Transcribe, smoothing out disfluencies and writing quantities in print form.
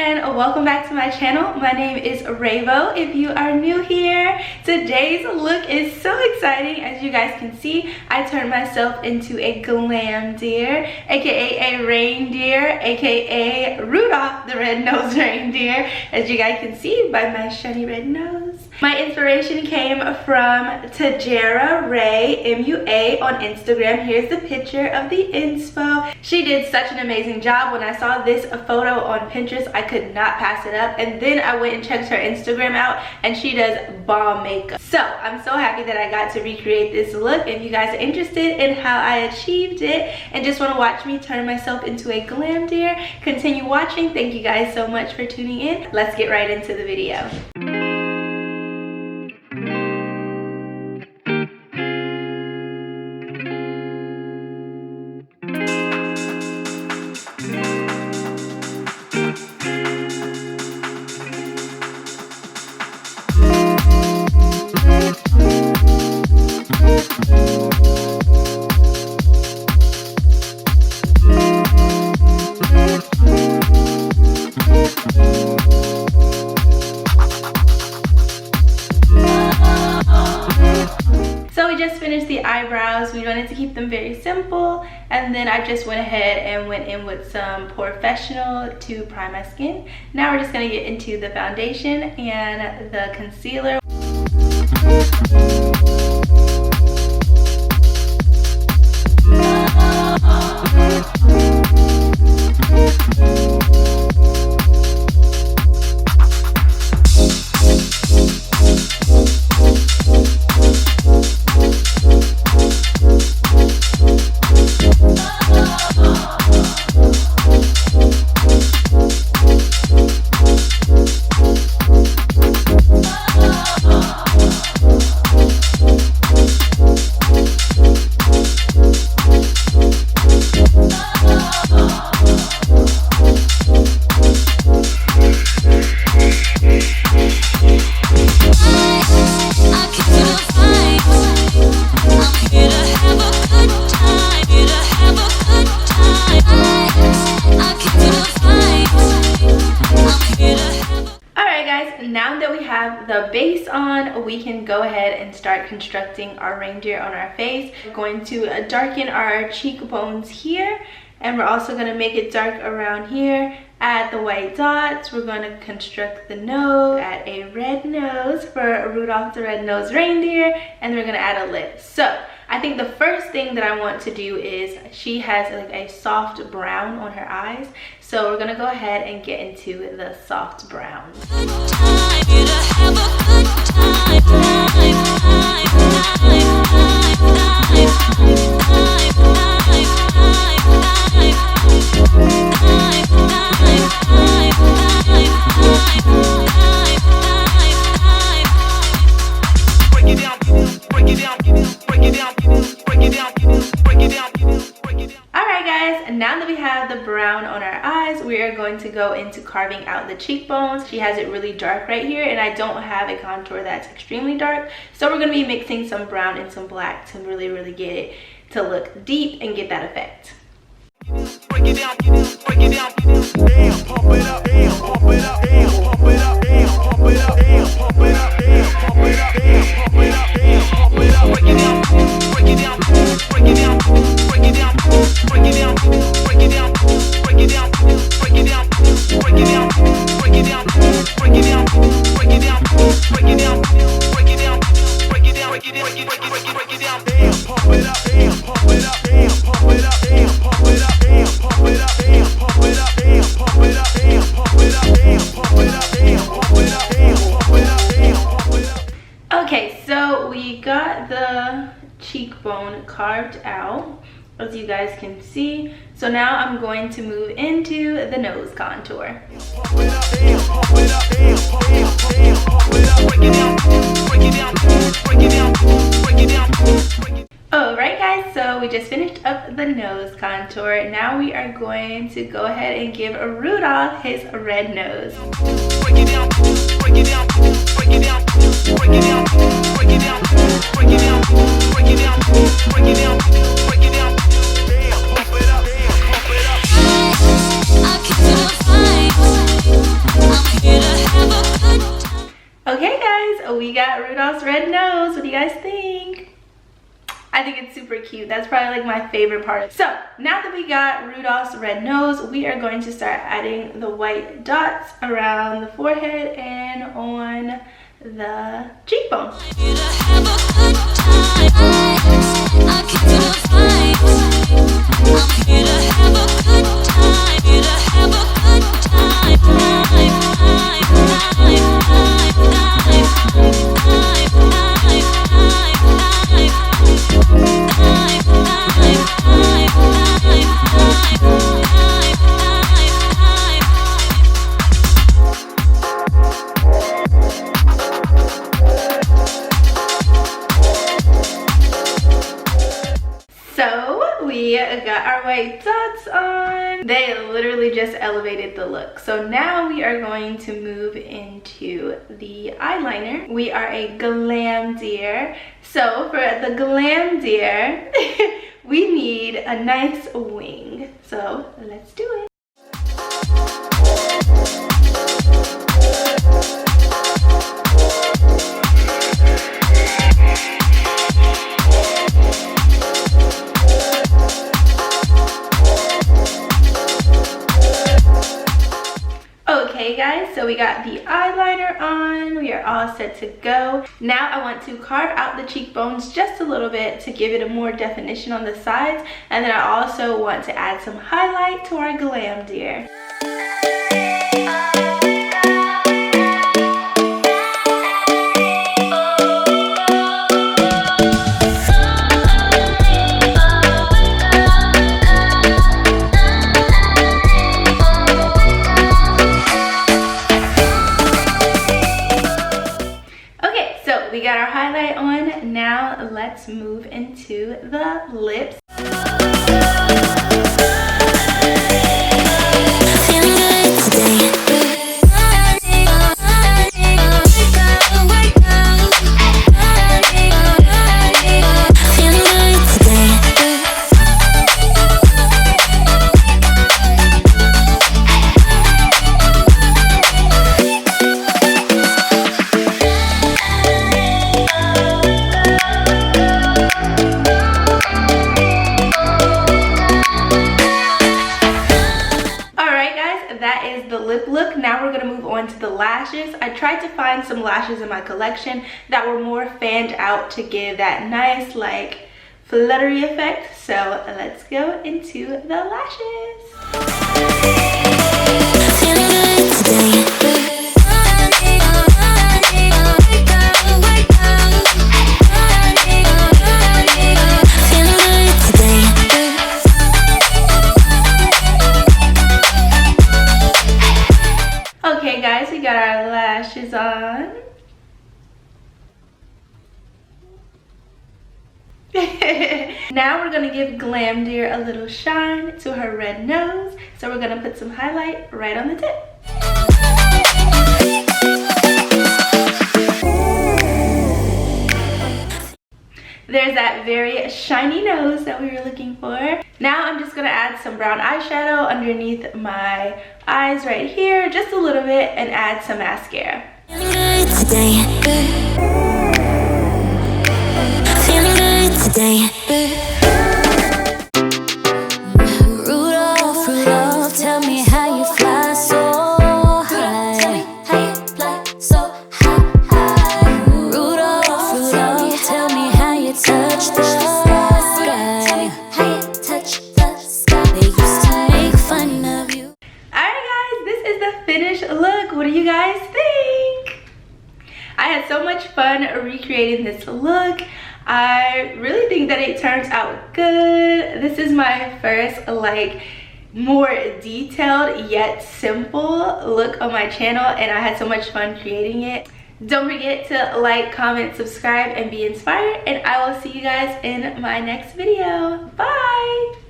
and welcome back to my channel. My name is Rayvo. If you are new here, today's look is so exciting. As you guys can see, I turned myself into a glam deer, aka a reindeer, aka Rudolph the red-nosed reindeer, as you guys can see by my shiny red nose. My inspiration came from Tajera Ray MUA on Instagram. Here's the picture of the inspo. She did such an amazing job. When I saw this photo on Pinterest, I could not pass it up, and then I went and checked her Instagram out, and she does bomb makeup. So I'm so happy that I got to recreate this look. If you guys are interested in how I achieved it and just want to watch me turn myself into a glam deer, continue watching. Thank you guys so much for tuning in. Let's get right into the video. So we just finished the eyebrows. We wanted to keep them very simple, and then I just went ahead and went in with some Professional to prime my skin. Now we're just going to get into the foundation and the concealer. Now that we have the base on, we can go ahead and start constructing our reindeer on our face. We're going to darken our cheekbones here, and we're also going to make it dark around here. Add the white dots. We're going to construct the nose, add a red nose for Rudolph the red-nosed reindeer, and we're going to add a lip. So I think the first thing that I want to do is, she has like a soft brown on her eyes, so we're gonna go ahead and get into the soft brown. Now that we have the brown on our eyes, we are going to go into carving out the cheekbones. She has it really dark right here, and I don't have a contour that's extremely dark, so we're going to be mixing some brown and some black to really get it to look deep and get that effect. Break it down, break it down, damn, pump it up, damn, pump it up, damn, pump it up, damn, pump it up, damn, pump it up, damn, pump it up, damn, pump it up, damn, pump it up, break it down, break it down, break it down, break it down, break it down, break it down, break it down, break it down, break it down, break it down, break it down, break it down, break it down, break it down, break it down, break it down, break it down, damn, pump it up, damn, pump it up, damn, pump it up, damn, pump it up, damn, pump it up, damn, pump it up, damn, pump it up, damn, pump it up, damn, pump it up, damn, pump it up, damn, pump it up, damn, pump it up. Okay, so we got the cheekbone carved out, as you guys can see. So now I'm going to move into the nose contour. Alright guys, so we just finished up the nose contour. Now we are going to go ahead and give Rudolph his red nose. Break it down, break it down, break it down, break it down, break it down, break it down, break it down, break it down, break it down. Damn, pump it up, damn, pump it up. I keep it up. Rudolph's red nose. What do you guys think? I think it's super cute. That's probably like my favorite part. So now that we got Rudolph's red nose, we are going to start adding the white dots around the forehead and on the cheekbones. We got our white dots on. They literally just elevated the look. So now we are going to move into the eyeliner. We are a glam deer. So for the glam deer, we need a nice wing. So let's do it. Okay guys, so we got the eyeliner on. We are all set to go. Now I want to carve out the cheekbones just a little bit to give it a more definition on the sides, and then I also want to add some highlight to our glam deer. We got our highlight on. Now let's move into the lips. That is the lip look. Now we're going to move on to the lashes. I tried to find some lashes in my collection that were more fanned out to give that nice like fluttery effect. So let's go into the lashes. Okay guys, we got our lashes on. Now we're gonna give Glam Deer a little shine to her red nose. So we're gonna put some highlight right on the tip. There's that very shiny nose that we were looking for. Now I'm just gonna add some brown eyeshadow underneath my eyes right here, just a little bit, and add some mascara. Rudolph, Rudolph, tell me how you fly so high. Tell me how you fly so high. Rudolph, Rudolph, tell me how you touch the sky. Tell me how you touch the sky. They used to make fun of you. Alright guys, this is the finished look. What do you guys think? I had so much fun recreating this look. I really think that it turns out good. This is my first like more detailed yet simple look on my channel, and I had so much fun creating it. Don't forget to like, comment, subscribe, and be inspired, and I will see you guys in my next video. Bye!